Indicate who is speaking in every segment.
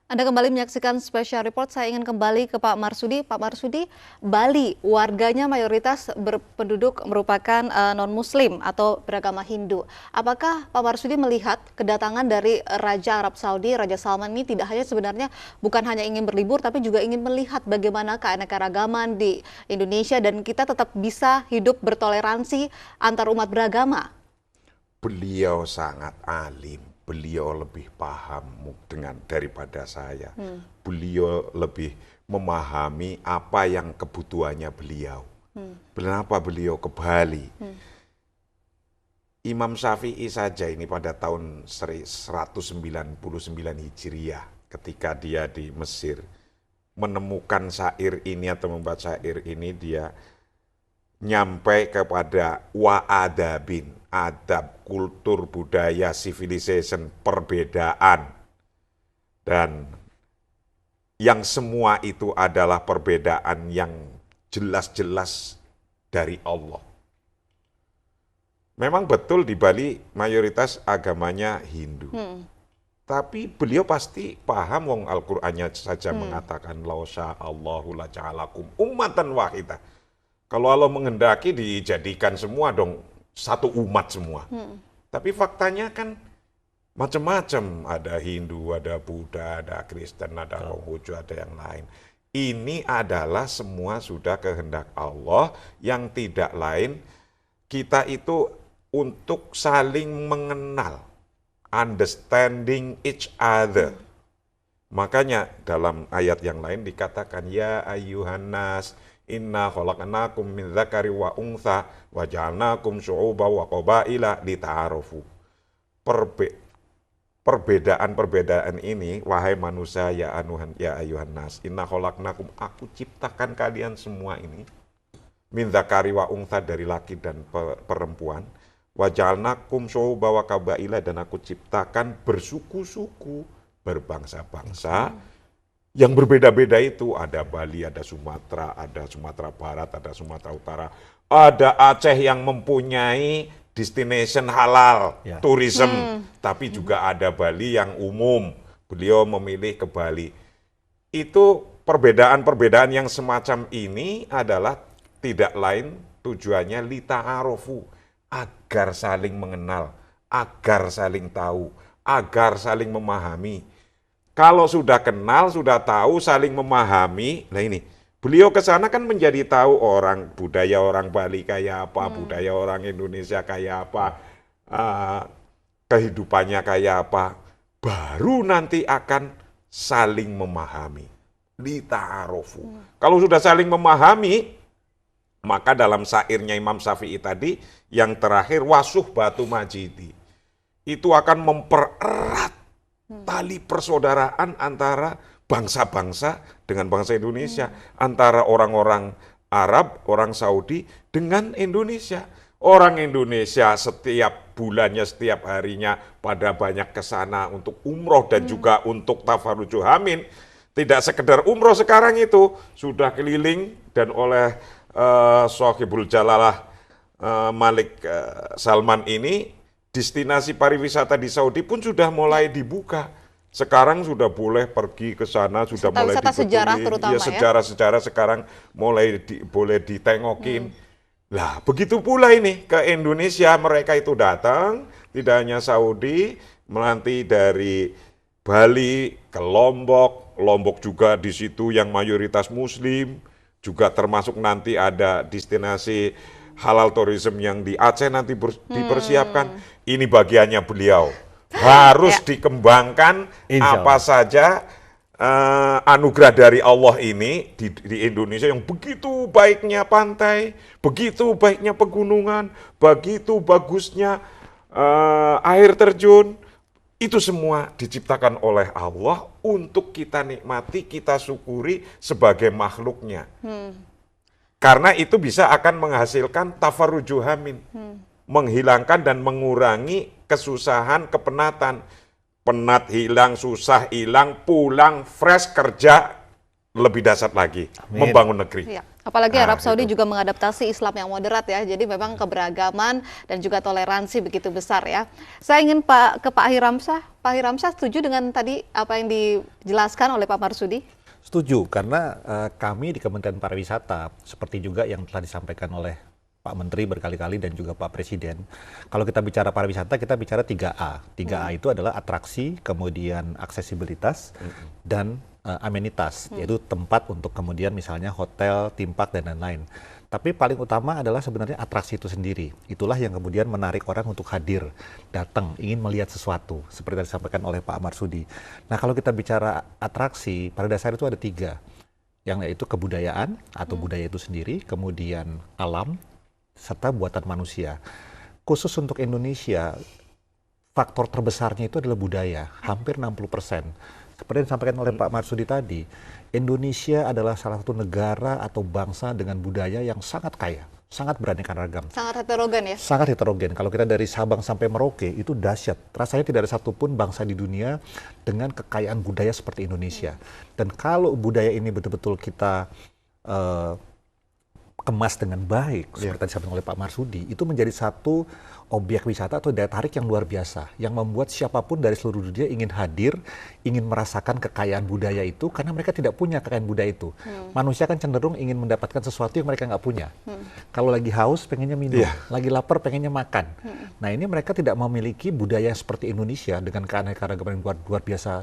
Speaker 1: Anda kembali menyaksikan Special Report. Saya ingin kembali ke Pak Marsudi. Pak Marsudi, Bali warganya mayoritas berpenduduk merupakan non-Muslim atau beragama Hindu. Apakah Pak Marsudi melihat kedatangan dari Raja Arab Saudi, Raja Salman ini tidak hanya sebenarnya bukan hanya ingin berlibur, tapi juga ingin melihat bagaimana keanekaragaman di Indonesia dan kita tetap bisa hidup bertoleransi antar umat beragama?
Speaker 2: Beliau sangat alim, beliau lebih paham daripada saya. Beliau lebih memahami apa yang kebutuhannya beliau. Kenapa beliau ke Bali? Imam Syafi'i saja ini pada tahun 199 Hijriah ketika dia di Mesir menemukan syair ini atau membuat syair ini, dia nyampe kepada wa'adabin, adab, kultur, budaya, civilization, perbedaan. Dan yang semua itu adalah perbedaan yang jelas-jelas dari Allah. Memang betul di Bali mayoritas agamanya Hindu. Tapi beliau pasti paham, wong Al-Qur'annya saja mengatakan la sya'allahu la ja'alakum ummatan wahidah. Kalau Allah menghendaki dijadikan semua dong satu umat semua. Tapi faktanya kan macam-macam. Ada Hindu, ada Buddha, ada Kristen, ada Konghucu, ada yang lain. Ini adalah semua sudah kehendak Allah yang tidak lain. Kita itu untuk saling mengenal, understanding each other. Makanya dalam ayat yang lain dikatakan ya ayyuhan nas inna khalaqnakum min dzakari wa untha wa ja'alnakum syu'uban wa qabaila lita'arafu. Perbedaan-perbedaan ini, wahai manusia ya ayyuhan nas, inna khalaqnakum, aku ciptakan kalian semua ini min dzakari wa untha, dari laki dan perempuan, wa ja'alnakum syu'uban wa qabaila, dan aku ciptakan bersuku-suku, berbangsa-bangsa. Yang berbeda-beda itu ada Bali, ada Sumatera Barat, ada Sumatera Utara, ada Aceh yang mempunyai destination halal, tourism, tapi juga ada Bali yang umum, beliau memilih ke Bali. Itu perbedaan-perbedaan yang semacam ini adalah tidak lain tujuannya lita'arofu, agar saling mengenal, agar saling tahu, agar saling memahami. Kalau sudah kenal, sudah tahu, saling memahami, nah ini, beliau ke sana kan menjadi tahu budaya orang Bali kayak apa, budaya orang Indonesia kayak apa, kehidupannya kayak apa, baru nanti akan saling memahami, lita'arofu. Kalau sudah saling memahami, maka dalam syairnya Imam Syafi'i tadi, yang terakhir, wasuh batu majidi, itu akan mempererat tali persaudaraan antara bangsa-bangsa dengan bangsa Indonesia, antara orang-orang Arab, orang Saudi dengan Indonesia. Orang Indonesia setiap bulannya, setiap harinya pada banyak ke sana untuk umroh dan juga untuk tafarujuh hamin. Tidak sekedar umroh sekarang itu, sudah keliling dan oleh Sohibul Jalalah Malik Salman ini, destinasi pariwisata di Saudi pun sudah mulai dibuka. Sekarang sudah boleh pergi ke sana, sudah mulai dibetulin.
Speaker 1: Sejarah terutama
Speaker 2: ya, sejarah-sejarah sekarang mulai boleh ditengokin. Lah, begitu pula ini ke Indonesia, mereka itu datang, tidak hanya Saudi, nanti dari Bali ke Lombok, Lombok juga di situ yang mayoritas Muslim, juga termasuk nanti ada destinasi halal tourism yang di Aceh nanti dipersiapkan. Ini bagiannya beliau. Harus dikembangkan apa saja anugerah dari Allah ini di Indonesia yang begitu baiknya pantai, begitu baiknya pegunungan, begitu bagusnya air terjun. Itu semua diciptakan oleh Allah untuk kita nikmati, kita syukuri sebagai makhluknya. Karena itu bisa akan menghasilkan tafarrujuh hamin, menghilangkan dan mengurangi kesusahan, kepenatan. Penat hilang, susah hilang, pulang fresh, kerja lebih dahsyat lagi. Amin. Membangun negeri.
Speaker 1: Ya. Apalagi Arab Saudi
Speaker 2: Itu.
Speaker 1: juga mengadaptasi Islam yang moderat ya, jadi memang keberagaman dan juga toleransi begitu besar ya. Saya ingin ke Pak Hiramsyah. Pak Hiramsyah setuju dengan tadi apa yang dijelaskan oleh Pak Marsudi?
Speaker 3: Setuju, karena kami di Kementerian Pariwisata, seperti juga yang telah disampaikan oleh Pak Menteri berkali-kali dan juga Pak Presiden, kalau kita bicara pariwisata, kita bicara 3A. 3A itu adalah atraksi, kemudian aksesibilitas, dan amenitas, yaitu tempat untuk kemudian misalnya hotel, theme park, dan lain-lain. Tapi paling utama adalah sebenarnya atraksi itu sendiri. Itulah yang kemudian menarik orang untuk hadir, datang, ingin melihat sesuatu, seperti yang disampaikan oleh Pak Marsudi. Nah, kalau kita bicara atraksi, pada dasarnya itu ada 3, yang yaitu kebudayaan atau budaya itu sendiri, kemudian alam, serta buatan manusia. Khusus untuk Indonesia, faktor terbesarnya itu adalah budaya, hampir 60%. Seperti yang disampaikan oleh Pak Marsudi tadi, Indonesia adalah salah satu negara atau bangsa dengan budaya yang sangat kaya, sangat beraneka ragam.
Speaker 1: Sangat heterogen ya?
Speaker 3: Sangat heterogen. Kalau kita dari Sabang sampai Merauke, itu dahsyat. Rasanya tidak ada satupun bangsa di dunia dengan kekayaan budaya seperti Indonesia. Dan kalau budaya ini betul-betul kita kemas dengan baik, seperti yang disampaikan oleh Pak Marsudi, itu menjadi satu objek wisata atau daya tarik yang luar biasa, yang membuat siapapun dari seluruh dunia ingin hadir, ingin merasakan kekayaan budaya itu, karena mereka tidak punya kekayaan budaya itu. Manusia kan cenderung ingin mendapatkan sesuatu yang mereka nggak punya. Kalau lagi haus, pengennya minum, lagi lapar, pengennya makan. Nah, ini mereka tidak memiliki budaya seperti Indonesia dengan keanekaragaman yang luar biasa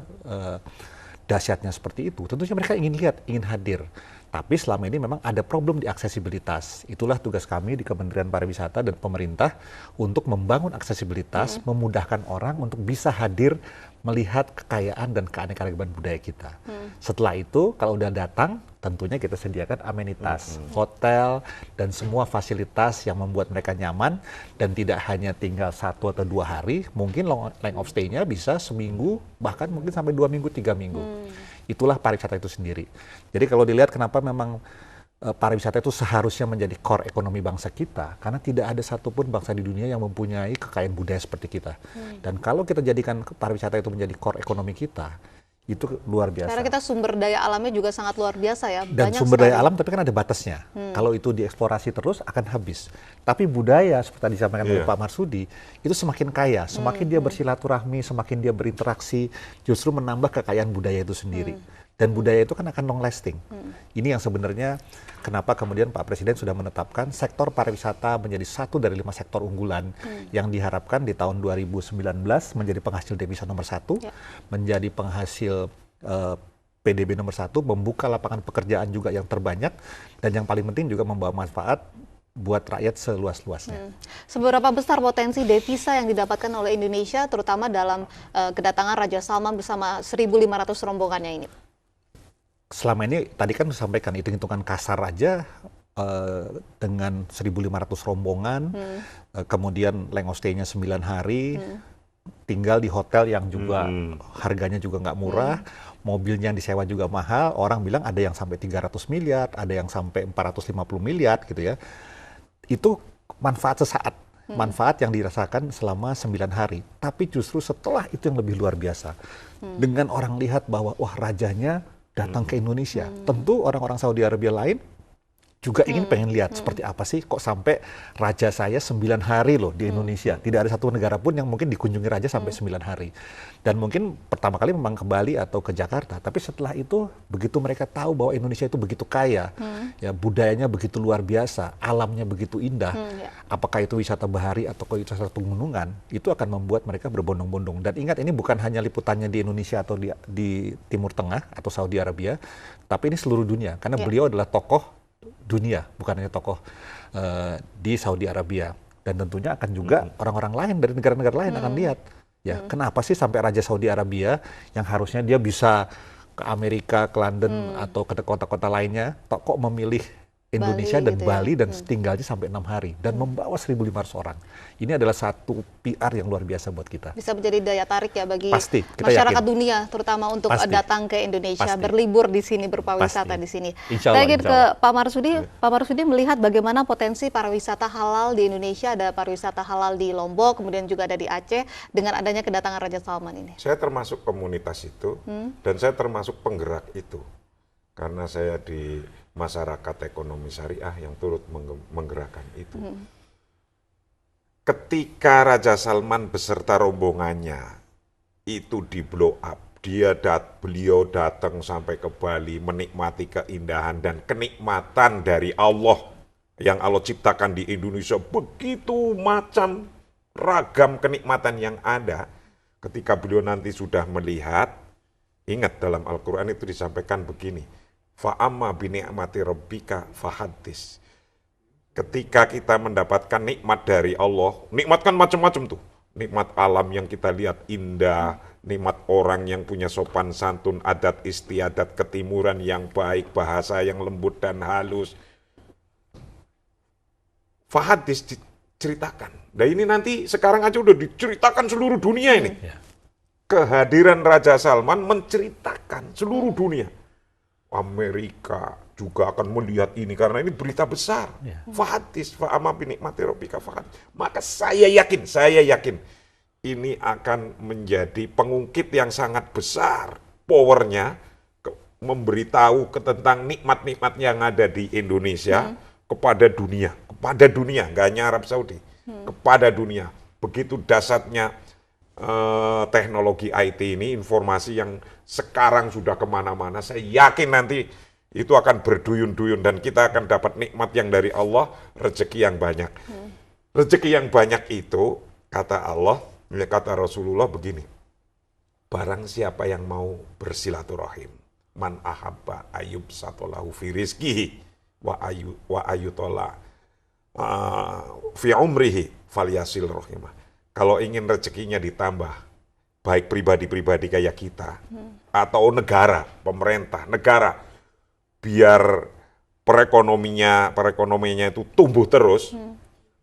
Speaker 3: dahsyatnya seperti itu. Tentunya mereka ingin lihat, ingin hadir. Tapi selama ini memang ada problem di aksesibilitas. Itulah tugas kami di Kementerian Pariwisata dan pemerintah untuk membangun aksesibilitas, memudahkan orang untuk bisa hadir melihat kekayaan dan keanekaragaman budaya kita. Setelah itu, kalau udah datang, tentunya kita sediakan amenitas, hotel, dan semua fasilitas yang membuat mereka nyaman, dan tidak hanya tinggal 1 atau 2 hari, mungkin length of stay-nya bisa seminggu, bahkan mungkin sampai 2 minggu, 3 minggu. Itulah pariwisata itu sendiri. Jadi kalau dilihat kenapa memang pariwisata itu seharusnya menjadi core ekonomi bangsa kita, karena tidak ada satupun bangsa di dunia yang mempunyai kekayaan budaya seperti kita. Dan kalau kita jadikan pariwisata itu menjadi core ekonomi kita, itu luar biasa.
Speaker 1: Karena kita sumber daya alamnya juga sangat luar biasa ya.
Speaker 3: Dan
Speaker 1: banyak
Speaker 3: sumber
Speaker 1: sekali.
Speaker 3: daya alam tapi kan ada batasnya. Kalau itu dieksplorasi terus akan habis. Tapi budaya seperti tadi disampaikan oleh Pak Marsudi, itu semakin kaya, semakin dia bersilaturahmi, semakin dia berinteraksi, justru menambah kekayaan budaya itu sendiri. Dan budaya itu kan akan long lasting. Ini yang sebenarnya kenapa kemudian Pak Presiden sudah menetapkan sektor pariwisata menjadi 1 dari 5 sektor unggulan yang diharapkan di tahun 2019 menjadi penghasil devisa nomor 1, menjadi penghasil PDB nomor 1, membuka lapangan pekerjaan juga yang terbanyak, dan yang paling penting juga membawa manfaat buat rakyat seluas-luasnya.
Speaker 1: Seberapa besar potensi devisa yang didapatkan oleh Indonesia, terutama dalam kedatangan Raja Salman bersama 1.500 rombongannya ini?
Speaker 3: Selama ini tadi kan disampaikan hitung-hitungan kasar aja dengan 1.500 rombongan, kemudian length of stay-nya 9 hari, tinggal di hotel yang juga harganya juga nggak murah, mobilnya yang disewa juga mahal, orang bilang ada yang sampai 300 miliar, ada yang sampai 450 miliar gitu ya. Itu manfaat sesaat, manfaat yang dirasakan selama 9 hari. Tapi justru setelah itu yang lebih luar biasa. Dengan orang lihat bahwa wah rajanya datang ke Indonesia. Tentu orang-orang Saudi Arabia lain juga ingin pengen lihat seperti apa sih kok sampai raja saya 9 hari loh di Indonesia. Tidak ada satu negara pun yang mungkin dikunjungi raja sampai 9 hari. Dan mungkin pertama kali memang ke Bali atau ke Jakarta, tapi setelah itu begitu mereka tahu bahwa Indonesia itu begitu kaya, ya budayanya begitu luar biasa, alamnya begitu indah, apakah itu wisata bahari atau wisata pegunungan, itu akan membuat mereka berbondong-bondong. Dan ingat, ini bukan hanya liputannya di Indonesia atau di Timur Tengah atau Saudi Arabia, tapi ini seluruh dunia, karena beliau adalah tokoh dunia, bukan hanya tokoh di Saudi Arabia. Dan tentunya akan juga orang-orang lain dari negara-negara lain akan lihat, ya kenapa sih sampai Raja Saudi Arabia yang harusnya dia bisa ke Amerika, ke London atau ke kota-kota lainnya, kok memilih Indonesia
Speaker 1: Bali
Speaker 3: dan
Speaker 1: gitu
Speaker 3: Bali dan tinggalnya sampai 6 hari dan membawa 1.500 orang. Ini adalah satu PR yang luar biasa buat kita.
Speaker 1: Bisa menjadi daya tarik ya bagi
Speaker 3: Pasti, kita
Speaker 1: masyarakat
Speaker 3: yakin.
Speaker 1: dunia, terutama untuk
Speaker 3: Pasti.
Speaker 1: datang ke Indonesia,
Speaker 3: Pasti.
Speaker 1: berlibur di sini, berpariwisata
Speaker 3: Pasti.
Speaker 1: di sini.
Speaker 3: Insya
Speaker 1: Saya
Speaker 3: Allah,
Speaker 1: ingin
Speaker 3: insya
Speaker 1: ke
Speaker 3: Allah.
Speaker 1: Pak Marsudi. Pak Marsudi melihat bagaimana potensi pariwisata halal di Indonesia. Ada pariwisata halal di Lombok, kemudian juga ada di Aceh dengan adanya kedatangan Raja Salman ini.
Speaker 2: Saya termasuk komunitas itu, dan saya termasuk penggerak itu. karena saya di masyarakat ekonomi syariah yang turut menggerakkan itu. Ketika Raja Salman beserta rombongannya itu di blow up, beliau datang sampai ke Bali menikmati keindahan dan kenikmatan dari Allah yang Allah ciptakan di Indonesia, begitu macam ragam kenikmatan yang ada. Ketika beliau nanti sudah melihat, ingat dalam Al-Quran itu disampaikan begini, fa'amma bini'mati rabbika fahaddis. Ketika kita mendapatkan nikmat dari Allah, nikmat kan macam-macam tuh. Nikmat alam yang kita lihat indah, nikmat orang yang punya sopan santun, adat istiadat, ketimuran yang baik, bahasa yang lembut dan halus. Fahaddis diceritakan. Nah ini nanti sekarang aja udah diceritakan seluruh dunia ini. Kehadiran Raja Salman menceritakan seluruh dunia. Amerika juga akan melihat ini karena ini berita besar. Fahaddis fa'amma binikmati rabbika fahaddis. Maka saya yakin ini akan menjadi pengungkit yang sangat besar powernya memberitahu tentang nikmat-nikmat yang ada di Indonesia kepada dunia, nggak hanya Arab Saudi, kepada dunia. Begitu dahsyatnya teknologi IT ini, informasi yang sekarang sudah kemana-mana, saya yakin nanti itu akan berduyun-duyun dan kita akan dapat nikmat yang dari Allah, rezeki yang banyak. Rezeki yang banyak itu, kata Allah, kata Rasulullah begini, barang siapa yang mau bersilaturahim, man ahabba ayub satolahu fi rizkihi wa ayutola fi umrihi falyasil rohimah. Kalau ingin rezekinya ditambah, baik pribadi-pribadi kayak kita, atau negara, pemerintah, negara, biar perekonomiannya itu tumbuh terus,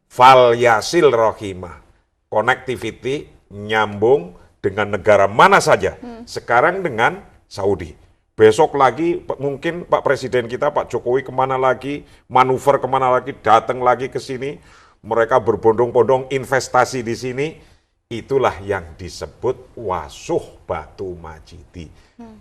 Speaker 2: falyasil rohimah, connectivity, nyambung dengan negara mana saja. Sekarang dengan Saudi. Besok lagi mungkin Pak Presiden kita, Pak Jokowi kemana lagi, manuver kemana lagi, datang lagi ke sini, mereka berbondong-bondong investasi di sini. Itulah yang disebut wasuh batu majidi.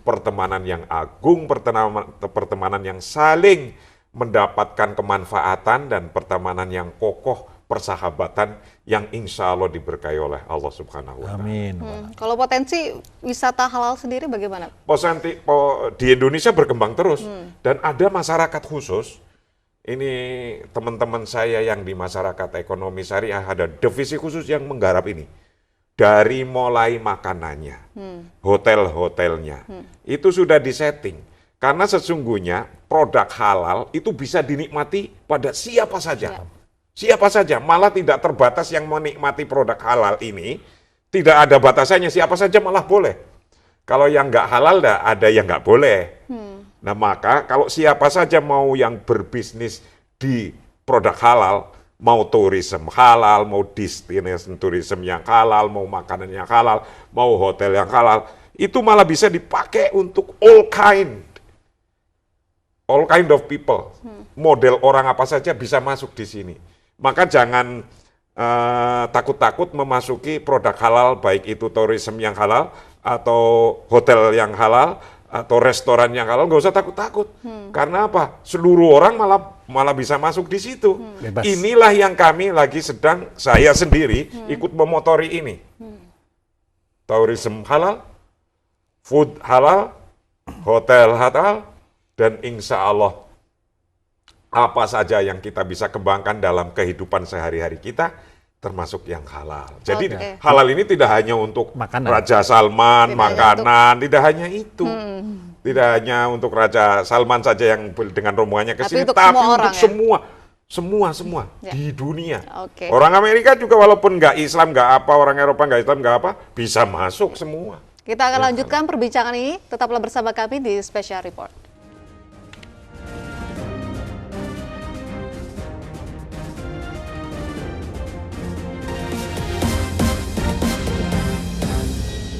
Speaker 2: Pertemanan yang agung, pertemanan yang saling mendapatkan kemanfaatan, dan pertemanan yang kokoh, persahabatan yang insya Allah diberkahi oleh Allah Subhanahu wa Ta'ala.
Speaker 3: Amin.
Speaker 1: Kalau potensi wisata halal sendiri bagaimana?
Speaker 2: Di Indonesia berkembang terus, dan ada masyarakat khusus. Ini teman-teman saya yang di masyarakat ekonomi syariah ada divisi khusus yang menggarap ini. Dari mulai makanannya, hotel-hotelnya, itu sudah disetting. Karena sesungguhnya produk halal itu bisa dinikmati pada siapa saja. Siapa saja, malah tidak terbatas yang menikmati produk halal ini. Tidak ada batasannya, siapa saja malah boleh. Kalau yang nggak halal, ada yang nggak boleh. Nah maka kalau siapa saja mau yang berbisnis di produk halal, mau tourism halal, mau destination tourism yang halal, mau makanan yang halal, mau hotel yang halal, itu malah bisa dipakai untuk all kind of people. Model orang apa saja bisa masuk di sini. Maka jangan takut-takut memasuki produk halal, baik itu tourism yang halal, atau hotel yang halal, atau restoran yang halal, nggak usah takut-takut. Karena apa? Seluruh orang malah bisa masuk di situ.
Speaker 3: Bebas.
Speaker 2: Inilah yang kami lagi saya sendiri ikut memotori ini. Tourism halal, food halal, hotel halal, dan insya Allah apa saja yang kita bisa kembangkan dalam kehidupan sehari-hari kita, termasuk yang halal. Jadi halal ini tidak hanya untuk
Speaker 3: makanan.
Speaker 2: Raja Salman, makanan, tidak hanya itu. Tidak hanya untuk Raja Salman saja yang dengan rombongannya ke sini, tapi untuk semua di dunia. Orang Amerika juga walaupun nggak Islam, nggak apa, orang Eropa nggak Islam, nggak apa, bisa masuk semua.
Speaker 1: Kita akan lanjutkan perbincangan ini, tetaplah bersama kami di Special Report.